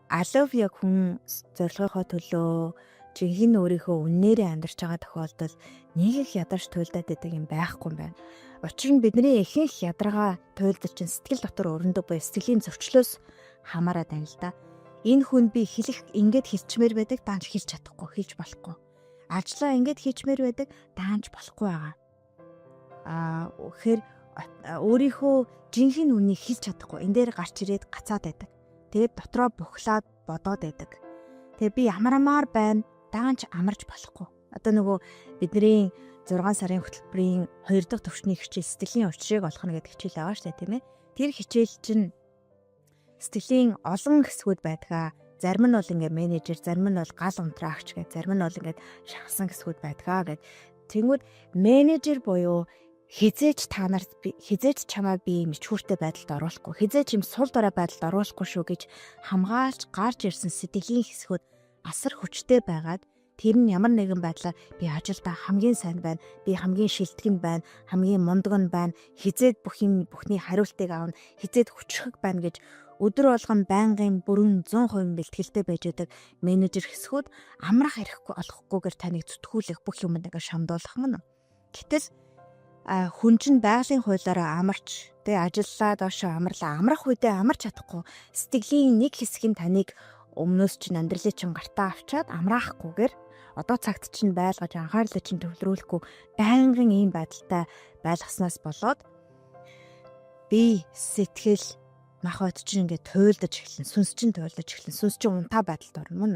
алав яг хүн зорилгынхоо төлөө жинхэнэ өөрийнхөө үннээрээ амьдарч байгаа тохиолдолд нэг их ядарч туйлдаад байдаг юм байхгүй юм байна. Учир нь бидний ихэнх ядаргаа туйлдаж чинь сэтгэл дотор өрнөдөг буй сэтгэлийн зөрчлөөс хамаарат байна л да. Энэ хүн би хэлэх ингээд хэлчмээр байдаг, даанч хэлж чадахгүй, хэлж болохгүй. Ажлаа ингээд хийчмээр байдаг, даанч болохгүй байгаа. Тэгэхээр өөрийнхөө жинхэнэ үнийг хэлж чадахгүй. Энэ дээр гарч ирээд гацаад байдаг. Тэгээд дотроо бухлаад бодоод байдаг. Тэгээ би ямарамаар байна, даанч амарч болохгүй. Одоо нөгөө бидний 6 сарын хөтөлбөрийн 2 дахь төвчний хичээл сэтгэлийн учрыг олох нэг хичээл байгаа шүү дээ, тийм ээ. Тэр хичээл чинь сэтгэлийн олон хэсгүүд байдгаа. Зарим нь бол ингээ менежер, зарим нь бол гал унтраагч гэх, зарим нь бол ингээ шахсан хэсгүүд байдгаа гэд. Тэнгүүд менежер буюу хизээч та нарт хизээч чамаа би мичхүүртэй байдалд оруулахгүй, хизээч юм сул дорой байдалд оруулахгүй шүү гэж хамгаалж гарч ирсэн сэтгэлийн хэсгүүд асар хүчтэй байгаад тэр нь ямар нэгэн байдлаар би ажилдаа хамгийн сайн байна, би хамгийн шилтгэн байна, хамгийн мундаг нь байна, хизээд бүхний хариултыг аавна, хизээд хүчрхэг байна гэж өдөр болгон байнгын бүрэн 100% бэлтгэлтэй байж байдаг менежер хэсгүүд амрах хэрэггүй олохгүйгээр таныг зүтгүүлэх бүх юмд ингээ шамдуулах мөн. Гэтэл хүн чинь байгалийн хуулиараа амарч тэгээ ажиллаа доошоо амрах үедээ амарч чадахгүй сэтгэлийн нэг хэсэг нь таныг өмнөөс чинь амьдралын чинь гартаа авчаад амраахгүйгээр одоо цагт чинь байлгаж анхаарлаа чинь төвлөрүүлэхгүй байнгын ийм байдалтай байлгаснаас болоод би сэтгэл мах бод чинь ингээд туйлдаж эхэлнэ. Сүнс чинь туйлдаж эхэлнэ. Сүнс чинь унтаа байдалд орно мөн.